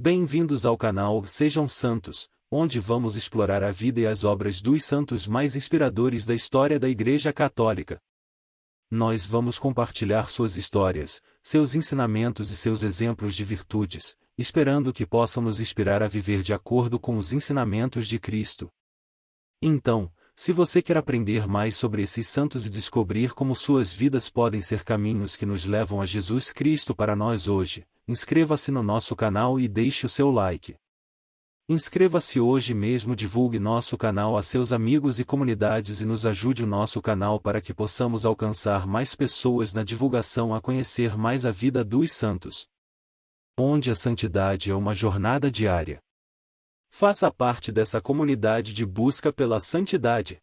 Bem-vindos ao canal Sejam Santos, onde vamos explorar a vida e as obras dos santos mais inspiradores da história da Igreja Católica. Nós vamos compartilhar suas histórias, seus ensinamentos e seus exemplos de virtudes, esperando que possam nos inspirar a viver de acordo com os ensinamentos de Cristo. Então, se você quer aprender mais sobre esses santos e descobrir como suas vidas podem ser caminhos que nos levam a Jesus Cristo para nós hoje, inscreva-se no nosso canal e deixe o seu like. Inscreva-se hoje mesmo, divulgue nosso canal a seus amigos e comunidades e nos ajude o nosso canal para que possamos alcançar mais pessoas na divulgação a conhecer mais a vida dos santos. Onde a santidade é uma jornada diária. Faça parte dessa comunidade de busca pela santidade.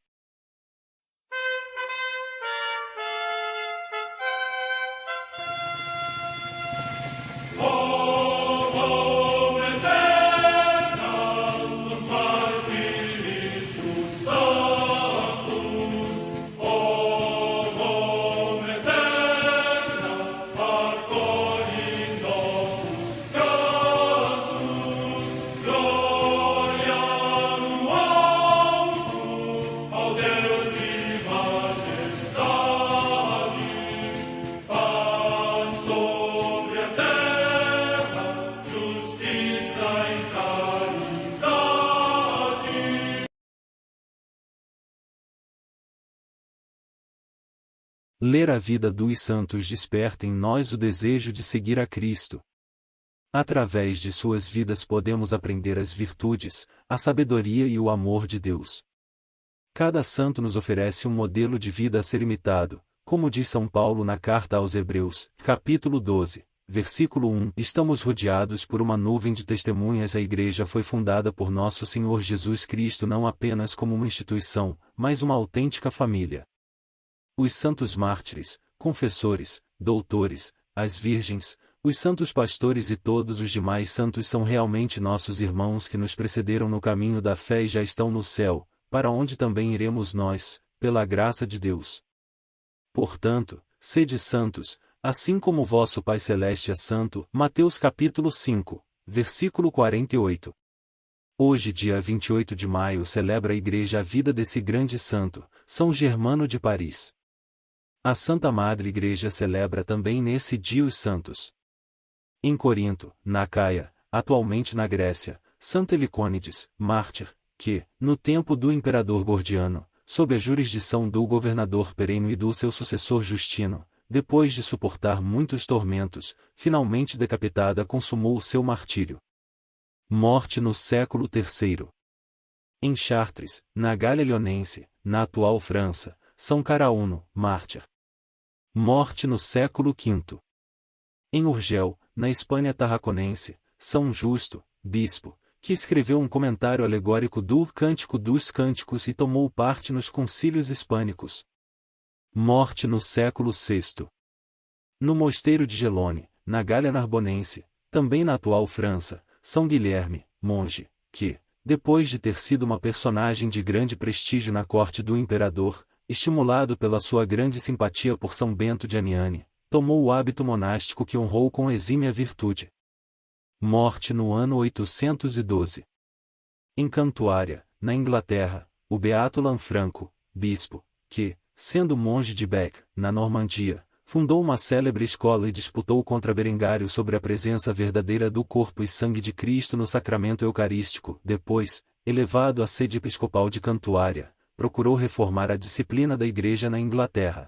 Ler a vida dos santos desperta em nós o desejo de seguir a Cristo. Através de suas vidas podemos aprender as virtudes, a sabedoria e o amor de Deus. Cada santo nos oferece um modelo de vida a ser imitado, como diz São Paulo na carta aos Hebreus, capítulo 12, versículo 1. Estamos rodeados por uma nuvem de testemunhas. A Igreja foi fundada por nosso Senhor Jesus Cristo não apenas como uma instituição, mas uma autêntica família. Os santos mártires, confessores, doutores, as virgens, os santos pastores e todos os demais santos são realmente nossos irmãos que nos precederam no caminho da fé e já estão no céu, para onde também iremos nós, pela graça de Deus. Portanto, sede santos, assim como vosso Pai Celeste é santo. Mateus capítulo 5, versículo 48. Hoje, dia 28 de maio, celebra a Igreja a vida desse grande santo, São Germano de Paris. A Santa Madre Igreja celebra também nesse dia os santos. Em Corinto, na Acaia, atualmente na Grécia, Santa Helicônides, mártir, que, no tempo do imperador Gordiano, sob a jurisdição do governador Pereno e do seu sucessor Justino, depois de suportar muitos tormentos, finalmente decapitada consumou o seu martírio. Morte no século III. Em Chartres, na Gália Lyonense, na atual França, São Carauno, mártir. Morte no século V. Em Urgel, na Espanha Tarraconense, São Justo, bispo, que escreveu um comentário alegórico do Cântico dos Cânticos e tomou parte nos concílios hispânicos. Morte no século VI. No mosteiro de Gelone, na Gália Narbonense, também na atual França, São Guilherme, monge, que, depois de ter sido uma personagem de grande prestígio na corte do imperador, estimulado pela sua grande simpatia por São Bento de Aniane, tomou o hábito monástico que honrou com exímia virtude. Morte no ano 812. Em Cantuária, na Inglaterra, o beato Lanfranco, bispo, que, sendo monge de Bec, na Normandia, fundou uma célebre escola e disputou contra Berengário sobre a presença verdadeira do corpo e sangue de Cristo no sacramento eucarístico. Depois, elevado à sede episcopal de Cantuária, procurou reformar a disciplina da Igreja na Inglaterra.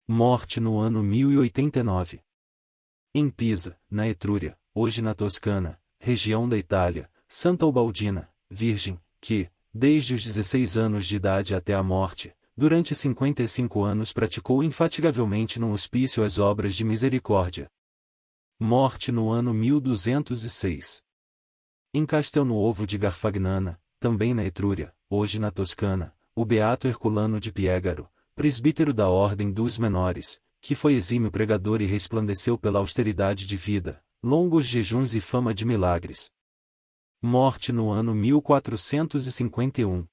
Morte no ano 1089. Em Pisa, na Etrúria, hoje na Toscana, região da Itália, Santa Ubaldina, virgem, que, desde os 16 anos de idade até a morte, durante 55 anos praticou infatigavelmente no hospício as obras de misericórdia. Morte no ano 1206. Em Castelnuovo de Garfagnana, também na Etrúria, hoje na Toscana, o beato Herculano de Piegaro, presbítero da Ordem dos Menores, que foi exímio pregador e resplandeceu pela austeridade de vida, longos jejuns e fama de milagres. Morte no ano 1451.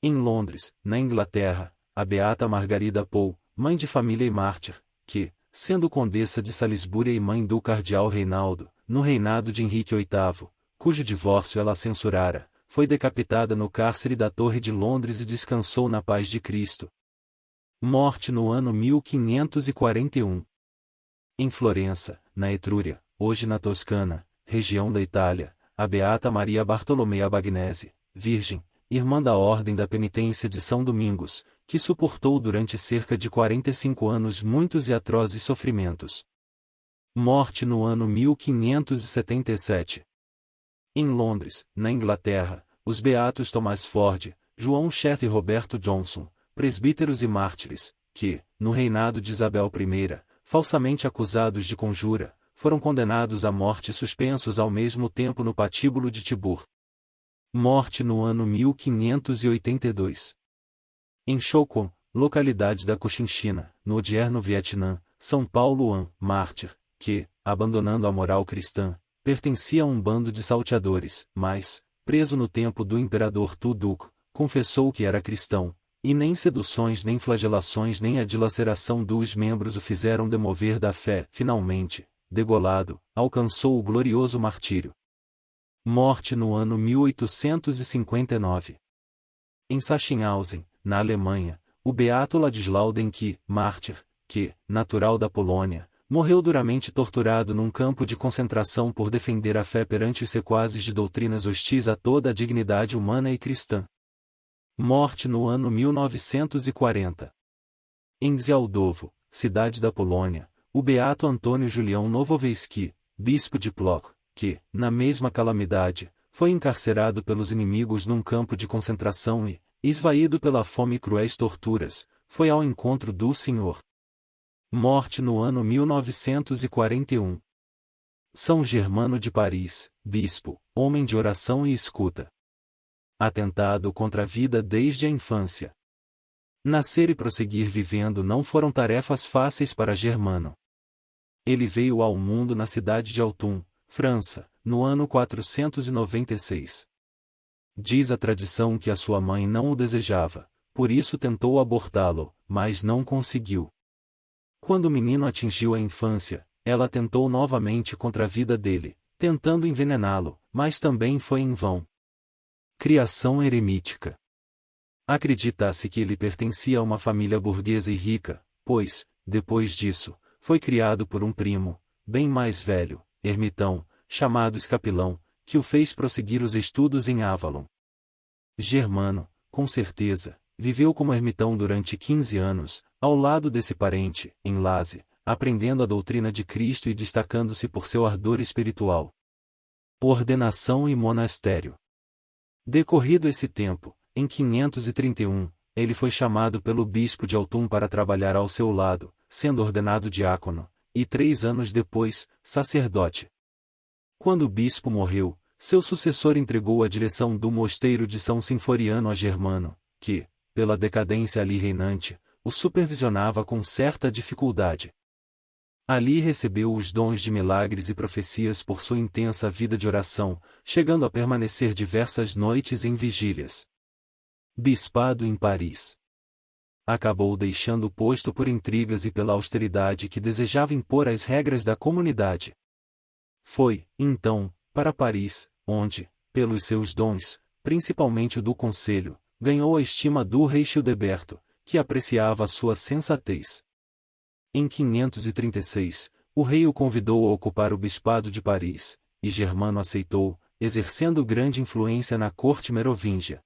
Em Londres, na Inglaterra, a beata Margarida Poe, mãe de família e mártir, que, sendo condessa de Salisbury e mãe do cardeal Reinaldo, no reinado de Henrique VIII, cujo divórcio ela censurara, foi decapitada no cárcere da Torre de Londres e descansou na paz de Cristo. Morte no ano 1541. Em Florença, na Etrúria, hoje na Toscana, região da Itália, a beata Maria Bartolomea Bagnese, virgem, irmã da Ordem da Penitência de São Domingos, que suportou durante cerca de 45 anos muitos e atrozes sofrimentos. Morte no ano 1577. Em Londres, na Inglaterra, os beatos Thomas Ford, João Chet e Roberto Johnson, presbíteros e mártires, que, no reinado de Isabel I, falsamente acusados de conjura, foram condenados à morte suspensos ao mesmo tempo no patíbulo de Tibur. Morte no ano 1582. Em Chocó, localidade da Cochinchina, no odierno Vietnã, São Paulo An, mártir, que, abandonando a moral cristã, pertencia a um bando de salteadores, mas, preso no tempo do imperador Tu Duc, confessou que era cristão, e nem seduções nem flagelações nem a dilaceração dos membros o fizeram demover da fé. Finalmente, degolado, alcançou o glorioso martírio. Morte no ano 1859. Em Sachsenhausen, na Alemanha, o beato Ladislau Denki, mártir, que, natural da Polônia, morreu duramente torturado num campo de concentração por defender a fé perante os sequazes de doutrinas hostis a toda a dignidade humana e cristã. Morte no ano 1940. Em Zjaldowo, cidade da Polônia, o beato Antônio Julião Nowowiejski, bispo de Płock, que, na mesma calamidade, foi encarcerado pelos inimigos num campo de concentração e, esvaído pela fome e cruéis torturas, foi ao encontro do Senhor. Morte no ano 1941. São Germano de Paris, bispo, homem de oração e escuta. Atentado contra a vida desde a infância. Nascer e prosseguir vivendo não foram tarefas fáceis para Germano. Ele veio ao mundo na cidade de Autun, França, no ano 496. Diz a tradição que a sua mãe não o desejava, por isso tentou abortá-lo, mas não conseguiu. Quando o menino atingiu a infância, ela tentou novamente contra a vida dele, tentando envenená-lo, mas também foi em vão. Criação eremítica. Acredita-se que ele pertencia a uma família burguesa e rica, pois, depois disso, foi criado por um primo, bem mais velho, ermitão, chamado Escapilão, que o fez prosseguir os estudos em Avalon. Germano, com certeza, viveu como ermitão durante 15 anos, ao lado desse parente, em Laze, aprendendo a doutrina de Cristo e destacando-se por seu ardor espiritual. Ordenação e monastério. Decorrido esse tempo, em 531, ele foi chamado pelo bispo de Autun para trabalhar ao seu lado, sendo ordenado diácono, e 3 anos depois, sacerdote. Quando o bispo morreu, seu sucessor entregou a direção do mosteiro de São Sinforiano a Germano, que, pela decadência ali reinante, o supervisionava com certa dificuldade. Ali recebeu os dons de milagres e profecias por sua intensa vida de oração, chegando a permanecer diversas noites em vigílias. Bispado em Paris. Acabou deixando o posto por intrigas e pela austeridade que desejava impor às regras da comunidade. Foi, então, para Paris, onde, pelos seus dons, principalmente o do conselho, ganhou a estima do rei Childeberto, que apreciava a sua sensatez. Em 536, o rei o convidou a ocupar o bispado de Paris, e Germano aceitou, exercendo grande influência na corte merovíngia.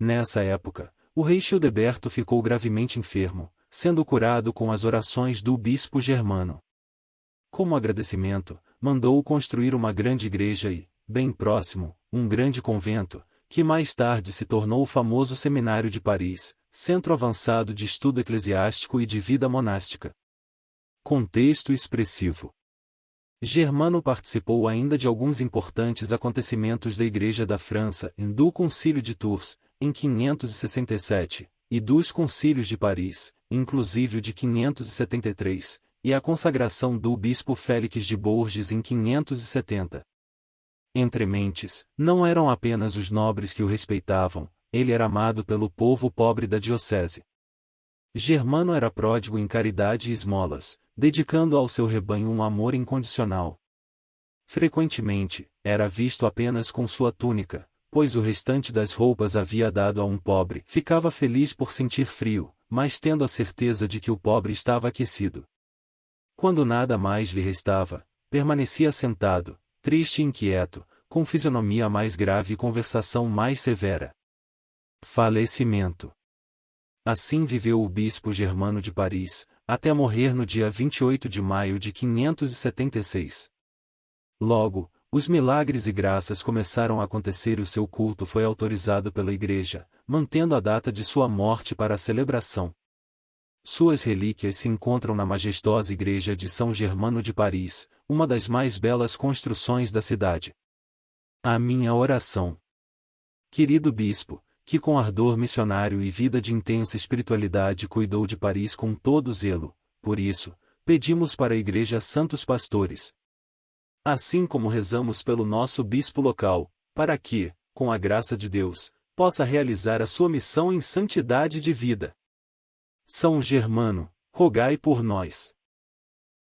Nessa época, o rei Childeberto ficou gravemente enfermo, sendo curado com as orações do bispo Germano. Como agradecimento, mandou construir uma grande igreja e, bem próximo, um grande convento, que mais tarde se tornou o famoso Seminário de Paris, centro avançado de estudo eclesiástico e de vida monástica. Contexto expressivo. Germano participou ainda de alguns importantes acontecimentos da Igreja da França e do Concílio de Tours, em 567, e dos concílios de Paris, inclusive o de 573, e a consagração do bispo Félix de Bourges em 570. Entre mentes, não eram apenas os nobres que o respeitavam, ele era amado pelo povo pobre da diocese. Germano era pródigo em caridade e esmolas, dedicando ao seu rebanho um amor incondicional. Frequentemente, era visto apenas com sua túnica, pois o restante das roupas havia dado a um pobre. Ficava feliz por sentir frio, mas tendo a certeza de que o pobre estava aquecido. Quando nada mais lhe restava, permanecia sentado, triste e inquieto, com fisionomia mais grave e conversação mais severa. Falecimento. Assim viveu o bispo Germano de Paris, até morrer no dia 28 de maio de 576. Logo, os milagres e graças começaram a acontecer e o seu culto foi autorizado pela Igreja, mantendo a data de sua morte para a celebração. Suas relíquias se encontram na majestosa Igreja de São Germano de Paris, uma das mais belas construções da cidade. A minha oração. Querido bispo, que com ardor missionário e vida de intensa espiritualidade cuidou de Paris com todo zelo, por isso, pedimos para a Igreja santos pastores. Assim como rezamos pelo nosso bispo local, para que, com a graça de Deus, possa realizar a sua missão em santidade de vida. São Germano, rogai por nós.